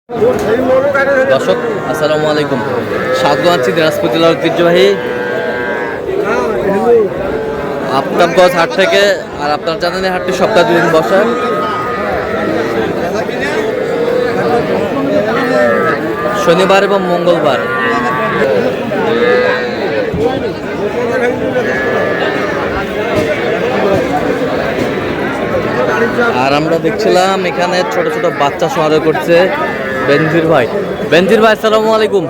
দর্শক আসসালামু আলাইকুম, স্বাগত আছি দিনাজপুর জেলার ঐতিহ্যবাহী আফতাবগঞ্জ হাট থেকে। আর আপনার জানেন এই হাটটি সপ্তাহে 2 দিন বসে, শনিবার এবং মঙ্গলবার। আর আমরা দেখছিলাম এখানে ছোট ছোট বাচ্চা সংগ্রহ করছে বেনজির ভাই। বেনজির ভাই আসসালামু আলাইকুম।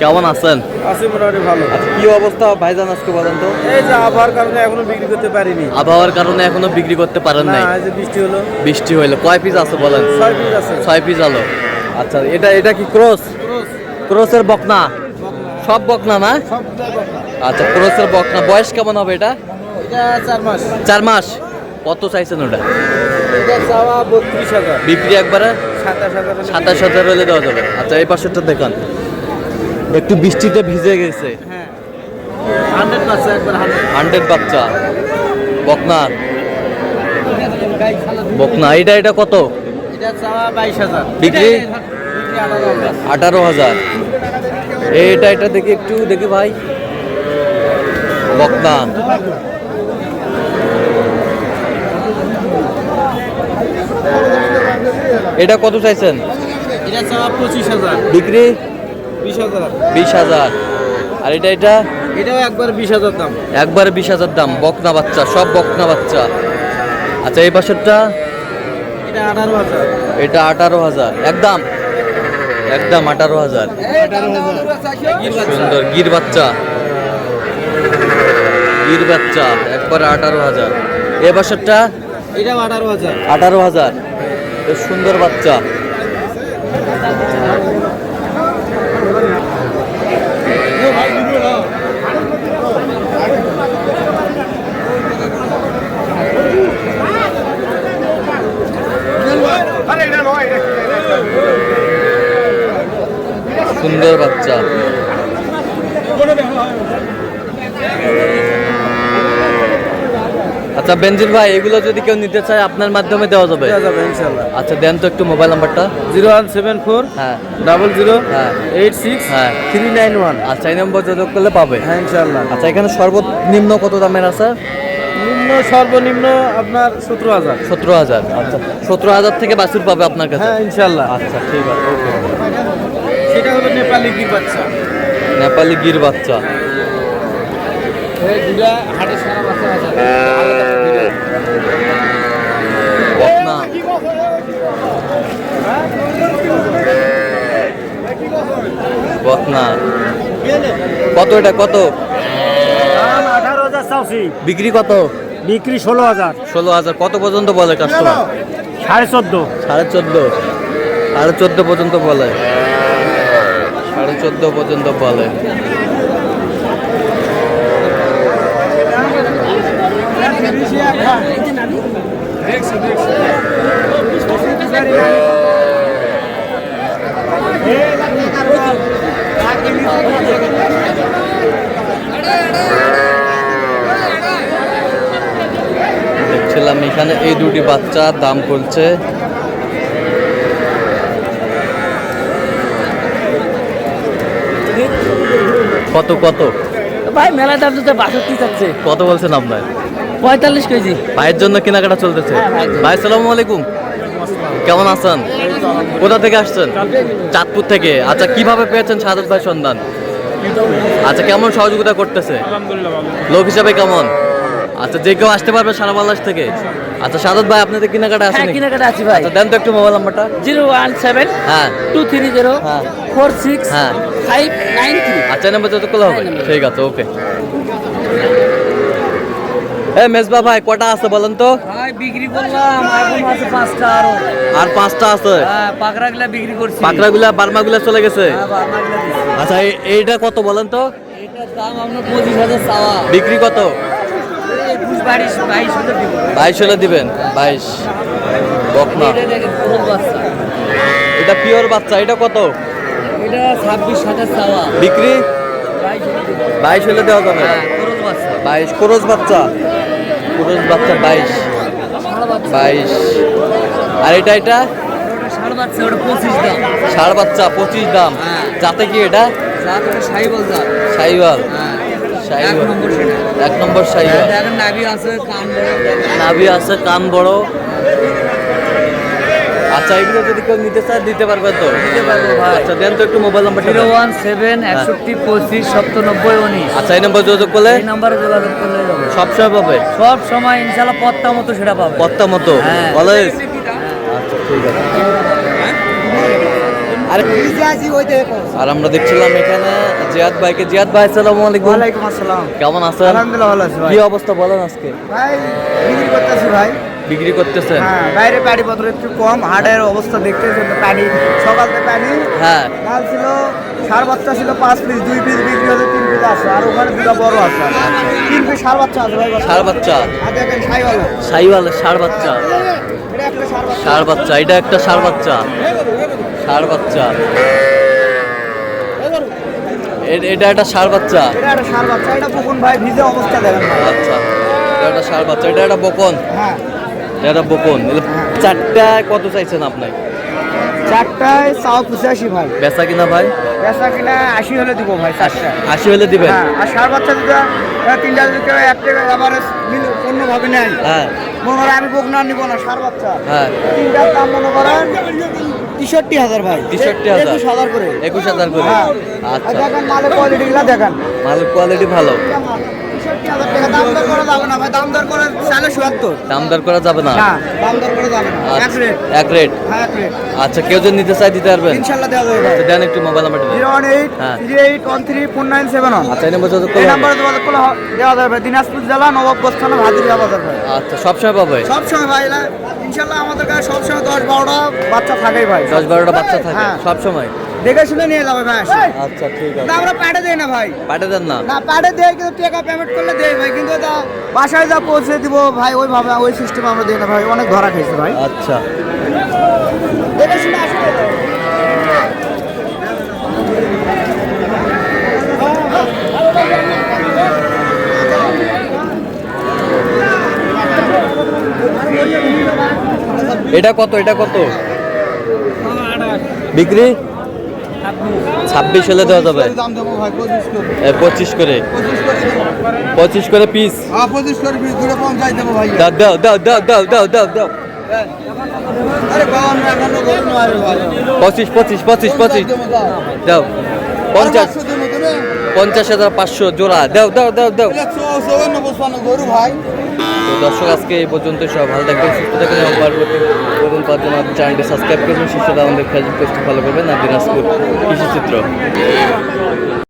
কেমন আছেন? আছি মোটামুটি ভালো। আচ্ছা, কি অবস্থা ভাইজান আজকে বলেন তো? এই যে আবহাওয়ার কারণে এখনো বিক্রি করতে পারিনি। আবহাওয়ার কারণে এখনো বিক্রি করতে পারেন নাই? না, এই যে বৃষ্টি হলো। বৃষ্টি হইলো। কয় পিস আছে বলেন? 6 পিস আছে। 6 পিস আলো। আচ্ছা, এটা কি ক্রস? ক্রসের বকনা? সব বকনা না? সবটাই বকনা। আচ্ছা, ক্রসের বকনা। বয়স কেমন হবে এটা? এটা 4 মাস। 4 মাস। কত চাইছেন ওটা? এটা চাওয়া 32,000। বিক্রি একবারে 27,000। 27,000 হলে দেওয়া যাবে। আচ্ছা, এই পাশেরটা দেখেন, একটু বৃষ্টিতে ভিজে গেছে। হ্যাঁ, 100 বাচ্চা একবার 100 বাচ্চা বকনা। বকনা এটা কত? এটা চাওয়া 22,000। বিক্রি 18,000। 18,000। এটা দেখি একটু দেখি ভাই, বকনা। এটা কত চাইছেন? এটা চাওয়া 25,000। বিক্রি 20,000। 20,000। আর এটা এটাও একবার 20,000 দাম। একবারে 20,000 দাম। বকনা বাচ্চা, সব বকনা বাচ্চা। আচ্ছা, এই পাশেরটা? এটা 18,000। এটা 18,000। একদম 18,000। 18,000। সুন্দর গির বাচ্চা, একবারে 18,000। এ পাশেরটা? এটাও 18,000। 18,000। বেশ সুন্দর বাচ্চা। সুন্দর বাচ্চা। আচ্ছা বেনজির ভাই, এগুলো যদি কেউ নিতে চায় আপনার মাধ্যমে দেওয়া যাবে? দেওয়া যাবে ইনশাআল্লাহ। আচ্ছা, দেন তো একটু মোবাইল নাম্বারটা। 0174 হ্যাঁ 00 হ্যাঁ 86 হ্যাঁ 391। আচ্ছা, এই নম্বর যোগাযোগ করলে পাবে। হ্যাঁ ইনশাআল্লাহ। আচ্ছা, এখানে সর্বনিম্ন কত দামের আছে? সর্বনিম্ন আপনার 17,000। 17,000। আচ্ছা, 17,000 থেকে বাছুর পাবে আপনার কাছে? হ্যাঁ ইনশাআল্লাহ। আচ্ছা, ঠিক আছে, ওকে। সেটা হলো নেপালি গির বাচ্চা। নেপালি গির বাচ্চা। এই দুটা হাটে সারা বাচ্চা আছে। বকনা। বকনা কত? এটা কত? দাম 18,000 চাওছি। বিক্রি কত? বিক্রি 16,000। 16,000। কত পর্যন্ত বলে কাস্টমার? 14.5। 14.5। 14.5 পর্যন্ত বলে। 14.5 পর্যন্ত বলে। দেখছিলাম এখানে এই দুটি বাচ্চার দাম বলছে কত কত? ভাই মেলা দাম তো 62 চাচ্ছে। কত বলছেন আপনার? 45 কেজি। ভাইয়ের জন্য কেনাকাটা চলতেছে। ভাই আসসালামু আলাইকুম, কেমন আছেন? কোথা থেকে আসছেন? চাঁদপুর থেকে। আচ্ছা, কিভাবে পেয়েছেন শাহাদত ভাই সন্ধান? আচ্ছা, কেমন সহযোগিতা করতেছে? আলহামদুলিল্লাহ ভালো। লোক হিসাবে কেমন? আচ্ছা, যে কেউ আসতে পারবে সারা বাংলাদেশ থেকে? আচ্ছা, শাহাদত ভাই আপনাদের কেনাকাটা আছে? হ্যাঁ কেনাকাটা আছে ভাই। আচ্ছা, দেন তো একটু মোবাইল নাম্বারটা। 017 হ্যাঁ 230 হ্যাঁ 46 হ্যাঁ 593। আচ্ছা, এই নাম্বার যত করলে হবে। ঠিক আছে, ওকে। মেজবা ভাই, কটা আছে বলেন তো? ভাই বিক্রি করলাম, এখন আছে 5টা আরো। আর 5টা আছে? হ্যাঁ, পাকড়াগুলা বিক্রি করছি। পাকড়াগুলা বার্মাগুলা চলে গেছে? হ্যাঁ, বার্মাগুলা দিছি। আচ্ছা, এইটা কত বলেন তো? এটার দাম আপনার 25,000 চাওয়া। বিক্রি কত? 22,000 দিব। 22 হলে দিবেন। 22 বকনা। এটা দেখেন পুরো বাচ্চা। এটা পিওর বাচ্চা। এটা কত? এটা 26,000 চাওয়া। বিক্রি 22,000 দিব। 22 হলে দেওয়া যাবে। হ্যাঁ, পুরো বাচ্চা। 22 ক্রস বাচ্চা। 22। আর এটা ষাড় বাচ্চা ওটা 25 দাম। ষাড় বাচ্চা 25 দাম। হ্যাঁ। যাতে কি এটা? জাত ওটা সাইবল জাত। শাহিওয়াল। হ্যাঁ। এক শাহিওয়াল। নম্বর সেটা। 1 নম্বর শাহিওয়াল। দেখেন নাভি আছে, কান বড়। নাভি আছে, কান বড়। আচ্ছা, এগুলো যদি কেউ নিতে চায় দিতে পারবে তো? দিতে পারবো ভাই। আচ্ছা, দেন তো একটু মোবাইল নাম্বারটা। 017 61 25 97 19। আচ্ছা, এই নম্বর যোগাযোগ করলে এই নাম্বারে যোগাযোগ করলে যাবে। সবসময় পাবে? সব সময় ইনশাআল্লাহ পত্তা মতো সেটা পাবে। পত্তা মতো? হ্যাঁ। অলওয়েজ। আচ্ছা, ঠিক আছে। আর আমরা দেখছিলাম এখানে জিয়াদ ভাইকে। জিয়াদ ভাই, আসসালামু আলাইকুম। ওয়ালাইকুম আসসালাম। কেমন আছেন? আলহামদুলিল্লাহ ভালো আছি ভাই। কি অবস্থা বলেন আজকে? ভাই বিক্রি করতেছি ভাই। বিক্রি করতেছেন? হ্যাঁ, বাইরে পানি পত্র একটু কম, হাটের অবস্থা দেখতেছেন তো, পানি সকালতে পানি হ্যাঁ। মাল ছিল, ষাড় বাচ্চা ছিল 5 পিস, 2 পিস বিক্রি হতে 3 পিস আছে, আর ওখানে দুটো বড় আছে, 3 পিস ষাড় বাচ্চা আছে ভাই। ষাড় বাচ্চা? আর দেখেন সাইওয়াল, শাহিওয়াল ষাড় বাচ্চা। এটা একটা ষাড় বাচ্চা। ষাড় বাচ্চা, এটা একটা ষাড় বাচ্চা। ষাড় বাচ্চা। এটা একটা ষাড় বাচ্চা। এটা একটা ষাড় বাচ্চা, এটা বকুন ভাই, ভিজে অবস্থা দেখেন ভাই। আচ্ছা, এটা একটা ষাড় বাচ্চা। এটা একটা বকন। হ্যাঁ, এটা একটা বকন। চারটায় কত চাইছেন আপনি? চারটায় 85 ভাই। বেচা কিনা ভাই? বেচা কিনা 80 হলে দিব ভাই, চারটা। 80 হলে দিবেন? হ্যাঁ, আর ষাড় বাচ্চা যদি তিনটা যদি কেউ এক টাকা এভারেজ অন্যভাবে নেয়, হ্যাঁ। মনে করেন আমি বকনা নিব না, ষাড় বাচ্চা হ্যাঁ। তিনটার দাম মনে করেন 63,000 ভাই। 63,000? 21,000 করে। 21,000 করে? হ্যাঁ। আর আচ্ছা, দেখেন মালের কোয়ালিটি গুলা দেখেন। মালের কোয়ালিটি ভালো। 63,000 টাকা দাম দর করা যাবে না ভাই, দাম দর করে 74। দাম দর করা যাবে না? না, দাম দর করে যাবে না, এক আচ্ছা, রেট। এক রেট। হ্যাঁ, এক রেট। আচ্ছা, কেউ যদি নিতে চায় দিতে পারবেন? ইনশাআল্লাহ দেওয়া যাবে ভাই। আচ্ছা, দেন একটু মোবাইল নাম্বারটা দেন। 01838134971। আচ্ছা, এই নম্বর যোগাযোগ এই করলে নাম্বারে যোগাযোগ করলে দেওয়া যাবে। দিনাজপুর জেলা, নবাবগঞ্জ থানা, হাজিরা বাজার ভাই। আচ্ছা, সবসময় পাবে? সবসময় ভাই, ইনশাল্লাহ আমাদের কাছে সবসময় 10-12টা বাচ্চা থাকেই ভাই। 10-12টা বাচ্চা থাকে হ্যাঁ। সব সময়? দেখে শুনে নিয়ে যাবে ভাই। আচ্ছা, ঠিক না, আছে। আমরা পাঠে দেই না ভাই। পাঠিয়ে দেন না? না, পাঠে দেয় কিন্তু টাকা পেমেন্ট করলে দেয় ভাই, কিন্তু এটা বাসায় যা পৌঁছে দিব ভাই, ওইভাবে ওই সিস্টেম আমরা দিই না ভাই, অনেক ধরা খাইছে ভাই। আচ্ছা, দেখে শুনে আসলে এটা কত? এটা কত বিক্রি? 26 হলে দেওয়া যাবে? দাম দেবো ভাই, 25 করে। 25 করে? 25 করে দেবো। 25 করে পিস? হ্যাঁ, 25 করে পিস, দুটো 50 দেবো ভাই। দাও দাও দাও দাও দাও দাও দাও দাও। আরে 52 এখনো গরু নয় রে ভাই। 25 25 25 25 দাও। 50 50,500 জোড়া দাও দাও দাও দাও। গরু ভাই। তো দর্শক, আজকে এই পর্যন্ত। সব ভালো থাকবেন, সুস্থ থাকবেন এবং পরবর্তী নতুন পাওয়ার জন্য আমাদের চ্যানেলটি সাবস্ক্রাইব করবেন, সুস্থ আমাদের ফেসবুক পেজটি ফলো করবেন। আর দিনাজপুর কৃষি চিত্র।